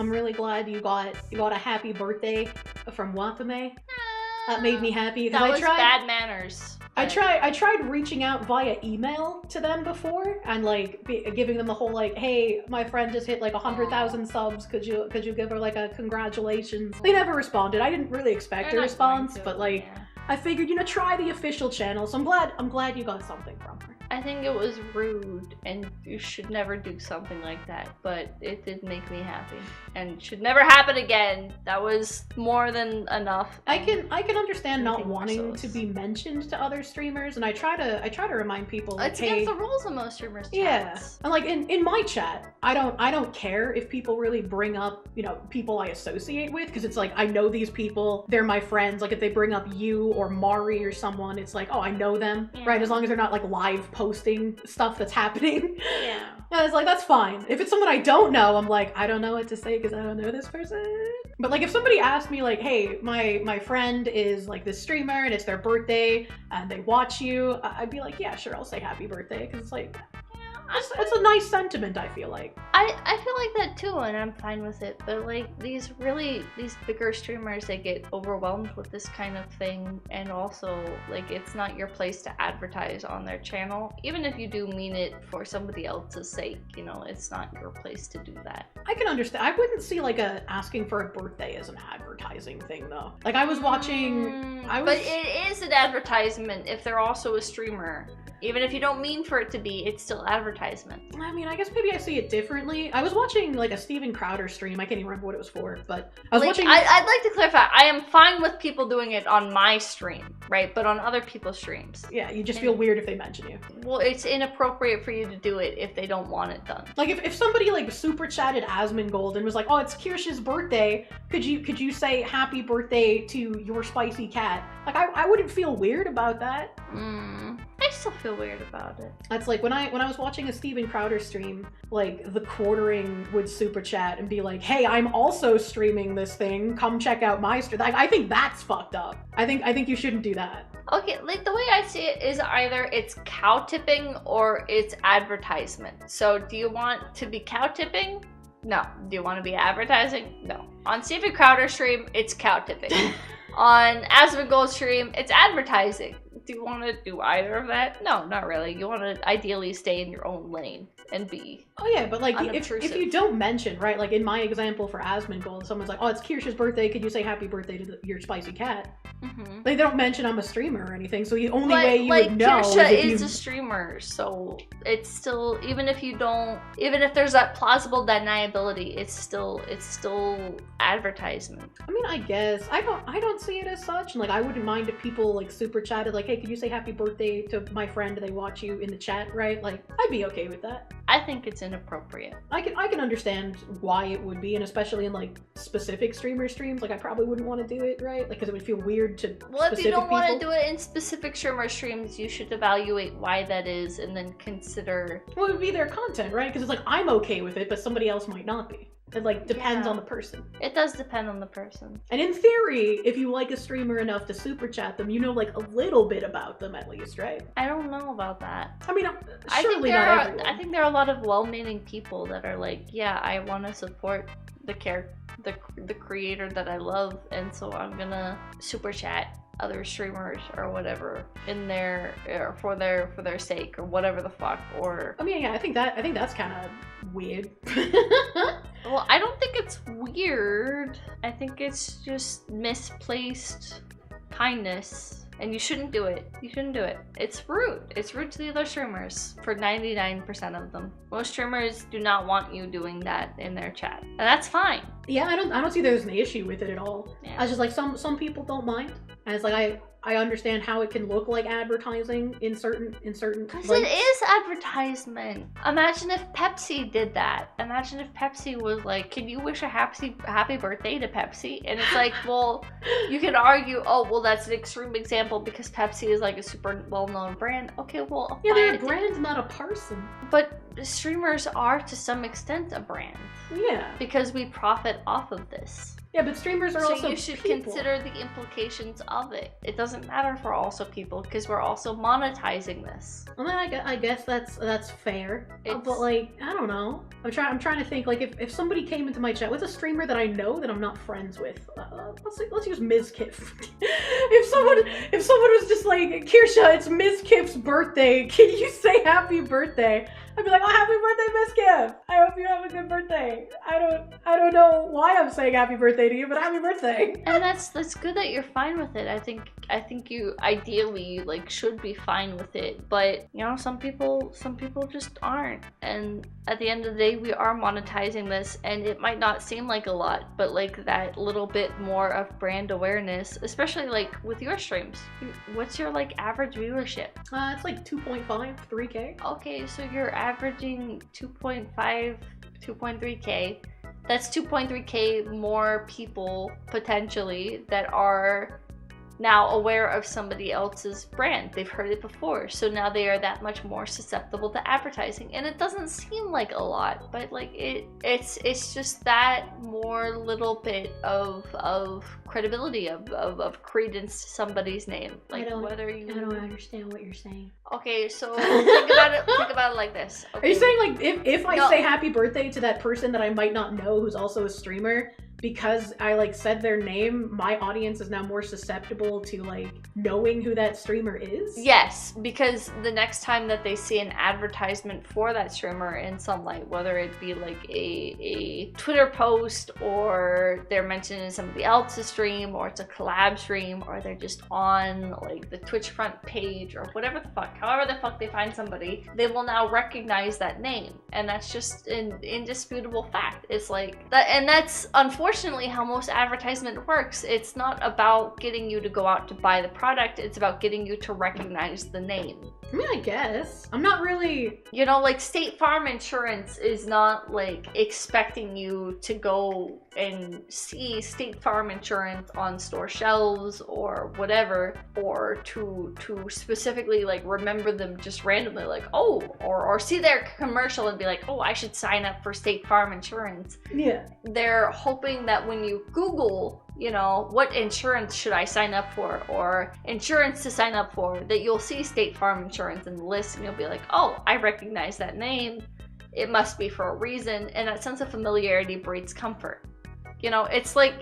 I'm really glad you got a happy birthday from Watame. That made me happy because that was bad manners. I tried reaching out via email to them before and like giving them the whole like, hey, my friend just hit like 100,000 subs. Could you give her like a congratulations? They never responded. I didn't really expect a response, but like I figured, you know, try the official channel. So I'm glad you got something from her. I think it was rude and you should never do something like that, but it did make me happy and should never happen again. That was more than enough. I can understand not wanting to be mentioned to other streamers, and I try to remind people like, it's against the rules of most streamers chats. Yeah. And like in my chat, I don't care if people really bring up, you know, people I associate with, because it's like I know these people, they're my friends. Like if they bring up you or Mari or someone, it's like, oh, I know them, right? As long as they're not like live posting stuff that's happening. Yeah. And it's like, that's fine. If it's someone I don't know, I'm like, I don't know what to say because I don't know this person. But like if somebody asked me like, hey, my friend is like this streamer and it's their birthday and they watch you, I'd be like, yeah, sure, I'll say happy birthday, because it's like, it's a nice sentiment, I feel like. I feel like that too, and I'm fine with it. But like these bigger streamers, they get overwhelmed with this kind of thing, and also like it's not your place to advertise on their channel. Even if you do mean it for somebody else's sake, you know, it's not your place to do that. I can understand. I wouldn't see like asking for a birthday as an advertising thing though. Like I was watching, but it is an advertisement if they're also a streamer. Even if you don't mean for it to be, it's still advertisement. I mean, I guess maybe I see it differently. I was watching like a Steven Crowder stream. I can't even remember what it was for, but I was watching. I'd like to clarify. I am fine with people doing it on my stream, right? But on other people's streams. Yeah, you just feel weird if they mention you. Well, it's inappropriate for you to do it if they don't want it done. Like if somebody like super chatted Asmongold and was like, oh, it's Kirsch's birthday. Could you say happy birthday to your spicy cat? Like I wouldn't feel weird about that. I still feel weird about it. That's like when I was watching a Steven Crowder stream, like the quartering would super chat and be like, hey, I'm also streaming this thing. Come check out my stream. I think that's fucked up. I think you shouldn't do that. Okay, like the way I see it is either it's cow tipping or it's advertisement. So do you want to be cow tipping? No. Do you want to be advertising? No. On Steven Crowder stream, it's cow tipping. On Asmongold stream, it's advertising. Do you want to do either of that? No, not really. You want to ideally stay in your own lane and be yeah, but like if you don't mention, right, like in my example for Asmongold, someone's like, oh, it's Kirsch's birthday, could you say happy birthday to your spicy cat? Like they don't mention I'm a streamer or anything, so the only way you would know is a streamer, so it's still, even if there's that plausible deniability, it's still advertisement. I mean, I guess I don't see it as such, and like I wouldn't mind if people like super chatted like, hey, could you say happy birthday to my friend? They watch you in the chat, right? Like I'd be okay with that. I think it's inappropriate. I can understand why it would be, and especially in like specific streamers' streams, like I probably wouldn't want to do it, right? Like because it would feel weird to. Well, if you don't want to do it in specific streamer streams, you should evaluate why that is, and then consider. Well, it would be their content, right? Because it's like I'm okay with it, but somebody else might not be. It like depends on the person. It does depend on the person. And in theory, if you like a streamer enough to super chat them, you know like a little bit about them at least, right? I don't know about that. I mean, surely not everyone. I think there are a lot of well-meaning people that are like, yeah, I want to support the creator that I love, and so I'm gonna super chat other streamers or whatever in their for their sake or whatever the fuck. Or I mean, yeah, I think that's kind of weird. Well, I don't think it's weird. I think it's just misplaced kindness, and you shouldn't do it. You shouldn't do it. It's rude. It's rude to the other streamers for 99% of them. Most streamers do not want you doing that in their chat, and that's fine. Yeah, I don't see there's an issue with it at all. Yeah. I was just like some people don't mind, and it's like I understand how it can look like advertising in certain because it is advertisement. Imagine if Pepsi did that. Imagine if Pepsi was like, can you wish a happy birthday to Pepsi? And it's like, well, you can argue, oh well, that's an extreme example because Pepsi is like a super well-known brand. Okay, well, yeah, they're a brand, not a person. But streamers are to some extent a brand. Yeah, because we profit off of this. Yeah, but streamers are so also you should people. consider the implications of it. It doesn't matter if we're also people because we're also monetizing this. Well, I guess that's fair. But like, I don't know. I'm trying to think, like, if somebody came into my chat with a streamer that I know that I'm not friends with, let's use Ms. Kiff. if someone was just like, Kirsha, it's Ms. Kiff's birthday, can you say happy birthday? I'd be like, oh, happy birthday, Miss Kiff. I hope you have a good birthday. I don't know why I'm saying happy birthday to you, but happy birthday. And that's good that you're fine with it. I think you ideally like should be fine with it, but you know, some people just aren't. And at the end of the day, we are monetizing this, and it might not seem like a lot, but like that little bit more of brand awareness, especially like with your streams. What's your like average viewership? It's like 2.5, 3K. Okay, so you're averaging 2.5, 2.3K. That's 2.3K more people potentially that are now aware of somebody else's brand. They've heard it before, so now they are that much more susceptible to advertising. And it doesn't seem like a lot, but like it's just that more little bit of credibility, of credence to somebody's name. Like I don't understand what you're saying. Okay, so think about it like this. Okay. Are you saying like if I say happy birthday to that person that I might not know who's also a streamer, because I like said their name, my audience is now more susceptible to like knowing who that streamer is? Yes, because the next time that they see an advertisement for that streamer in some light, whether it be like a Twitter post, or they're mentioned in somebody else's stream, or it's a collab stream, or they're just on like the Twitch front page, or whatever the fuck, however the fuck they find somebody, they will now recognize that name. And that's just an indisputable fact. It's like that, and that's unfortunately how most advertisement works. It's not about getting you to go out to buy the product, it's about getting you to recognize the name. I mean, I guess. I'm not really... You know, like State Farm Insurance is not like expecting you to go and see State Farm Insurance on store shelves or whatever, or to specifically like remember them just randomly, like, oh, or see their commercial and be like, oh, I should sign up for State Farm Insurance. Yeah. They're hoping that when you Google, you know, what insurance should I sign up for, or insurance to sign up for, that you'll see State Farm Insurance in the list and you'll be like, oh, I recognize that name. It must be for a reason. And that sense of familiarity breeds comfort. You know, it's like,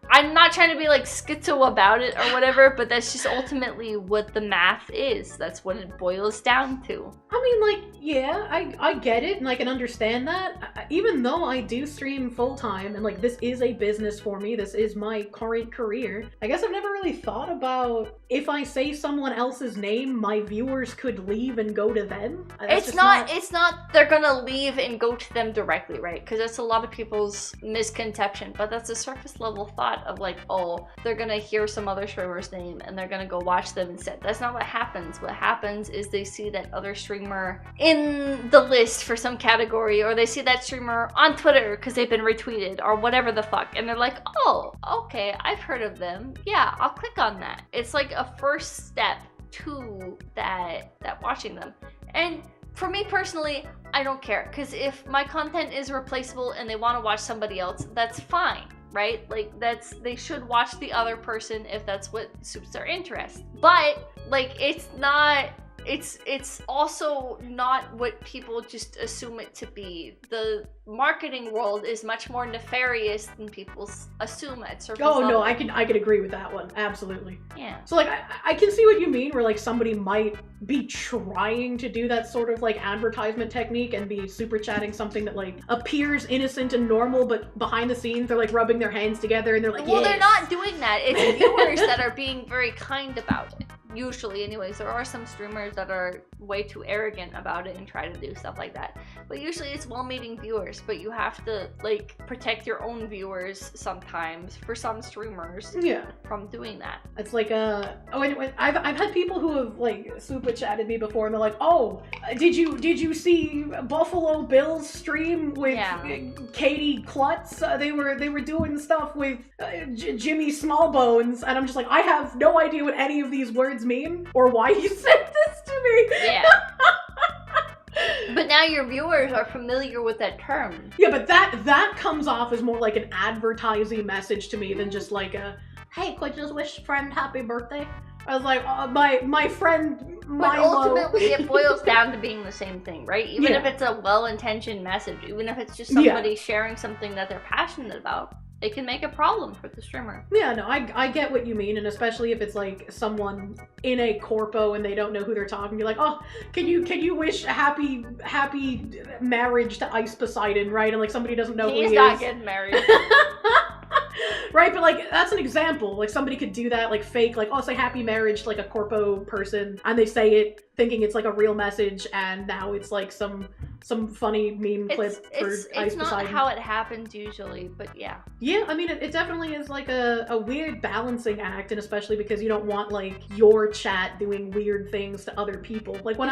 I'm not trying to be like schizo about it or whatever, but that's just ultimately what the math is. That's what it boils down to. I mean, like, yeah, I get it and I can understand that. Even though I do stream full-time and like this is a business for me, this is my current career, I guess I've never really thought about if I say someone else's name, my viewers could leave and go to them. It's not they're gonna leave and go to them directly, right? Because that's a lot of people's misconception, but that's a surface level thought of like, oh, they're gonna hear some other streamer's name and they're gonna go watch them instead. That's not what happens. What happens is they see that other streamer in the list for some category, or they see that streamer on Twitter because they've been retweeted or whatever the fuck, and they're like, oh, okay, I've heard of them. Yeah, I'll click on that. It's like a first step to that watching them. And for me personally, I don't care, because if my content is replaceable and they want to watch somebody else, that's fine, right? Like, they should watch the other person if that's what suits their interest. But like, it's also not what people just assume it to be. The marketing world is much more nefarious than people assume at surface level. No, I can agree with that one. Absolutely. Yeah. So like, I can see what you mean, where like somebody might be trying to do that sort of like advertisement technique and be super chatting something that like appears innocent and normal, but behind the scenes they're like rubbing their hands together and they're like, well, yes. They're not doing that. It's viewers that are being very kind about it. Usually anyways. There are some streamers that are way too arrogant about it and try to do stuff like that, but usually it's well-meaning viewers. But you have to like protect your own viewers sometimes, for some streamers, from doing that. It's like I've had people who have like super chatted me before and they're like, oh, did you see Buffalo Bill's stream with Katie Klutz? They were doing stuff with Jimmy Smallbones, and I'm just like, I have no idea what any of these words mean or why you sent this to me. Yeah. But now your viewers are familiar with that term. Yeah, but that comes off as more like an advertising message to me than just like a, hey, could you just wish friend happy birthday? I was like, my friend, But ultimately, it boils down to being the same thing, right? Even if it's a well-intentioned message, even if it's just somebody sharing something that they're passionate about, it can make a problem for the streamer. Yeah, no, I get what you mean, and especially if it's like someone in a corpo and they don't know who they're talking. You're like, oh, can you wish a happy marriage to Ice Poseidon, right? And like somebody doesn't know who he is. He's not getting married. Right, but like that's an example. Like somebody could do that, like fake, like, oh, say happy marriage to like a corpo person, and they say it thinking it's like a real message, and now it's like some funny meme clip for Ice Poseidon. It's not how it happens usually, but yeah. Yeah, I mean, it definitely is like a weird balancing act, and especially because you don't want like your chat doing weird things to other people. Like when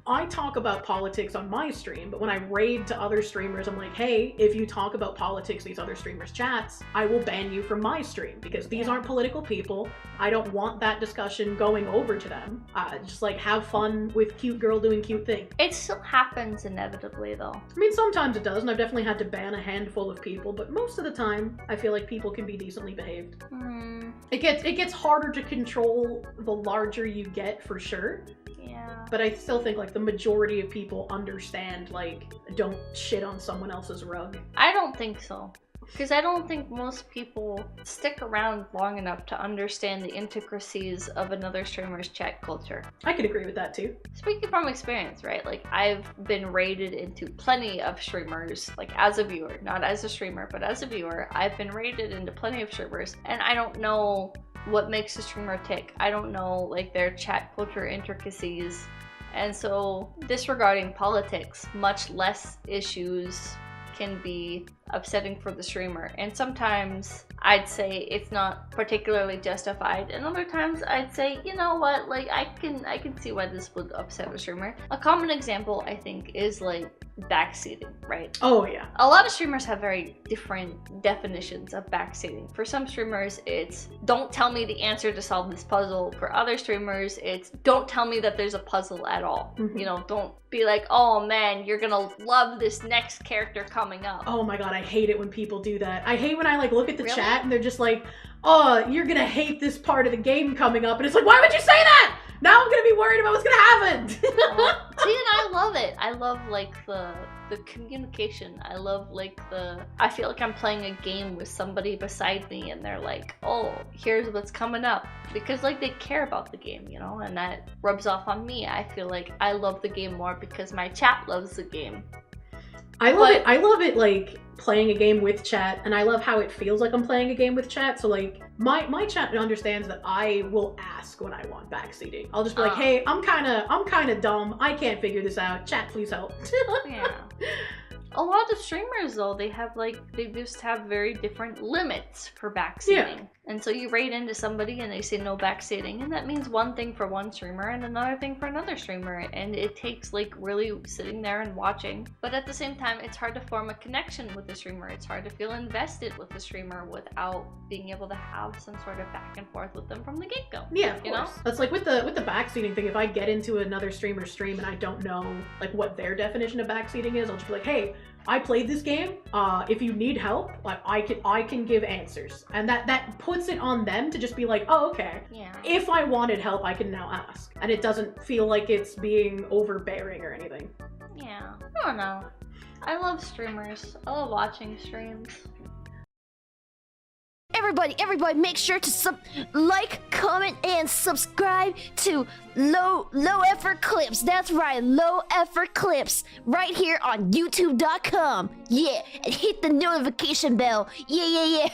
I talk about politics on my stream, but when I raid to other streamers, I'm like, hey, if you talk about politics in these other streamers' chats, I will ban you from my stream because these aren't political people. I don't want that discussion going over to them. Just like have fun with cute girl doing cute thing. It still happens inevitably though. I mean, sometimes it does, and I've definitely had to ban a handful of people, but most of the time, I feel like people can be decently behaved. It gets harder to control the larger you get, for sure. Yeah. But I still think like the majority of people understand, like, don't shit on someone else's rug. I don't think so. Because I don't think most people stick around long enough to understand the intricacies of another streamer's chat culture. I could agree with that too. Speaking from experience, right? Like I've been raided into plenty of streamers, like as a viewer, not as a streamer, but as a viewer, I've been raided into plenty of streamers, and I don't know what makes a streamer tick. I don't know like their chat culture intricacies. And so disregarding politics, much less issues can be upsetting for the streamer, and sometimes I'd say it's not particularly justified, and other times I'd say, you know what, like I can see why this would upset a streamer. A common example I think is like backseating, right? Oh yeah. A lot of streamers have very different definitions of backseating. For some streamers it's don't tell me the answer to solve this puzzle. For other streamers it's don't tell me that there's a puzzle at all. You know, don't be like, oh man, you're gonna love this next character coming up. Oh my god, I hate it when people do that. I hate when I like look at the chat and they're just like, oh, you're gonna hate this part of the game coming up, and it's like, why would you say that? Now I'm gonna be worried about what's gonna happen. See, and I love it. I love like the communication. I love like I feel like I'm playing a game with somebody beside me and they're like, oh, here's what's coming up. Because like they care about the game, you know, and that rubs off on me. I feel like I love the game more because my chat loves the game. I love it like playing a game with chat, and I love how it feels like I'm playing a game with chat. So like my chat understands that I will ask when I want backseating. I'll just be like, hey, I'm kind of dumb. I can't figure this out. Chat, please help. Yeah. A lot of streamers though, they just have very different limits for backseating. Yeah. And so you raid into somebody and they say no backseating, and that means one thing for one streamer and another thing for another streamer, and it takes like really sitting there and watching. But at the same time, it's hard to form a connection with the streamer. It's hard to feel invested with the streamer without being able to have some sort of back and forth with them from the get-go. Yeah, of course. That's like with the backseating thing. If I get into another streamer's stream and I don't know like what their definition of backseating is, I'll just be like, hey, I played this game. If you need help, like I can give answers, and that puts it on them to just be like, oh, okay. Yeah. If I wanted help, I can now ask, and it doesn't feel like it's being overbearing or anything. Yeah. I don't know. I love streamers. I love watching streams. Everybody, make sure to like, comment, and subscribe to Low Effort Clips. That's right, Low Effort Clips, right here on YouTube.com. Yeah, and hit the notification bell. Yeah.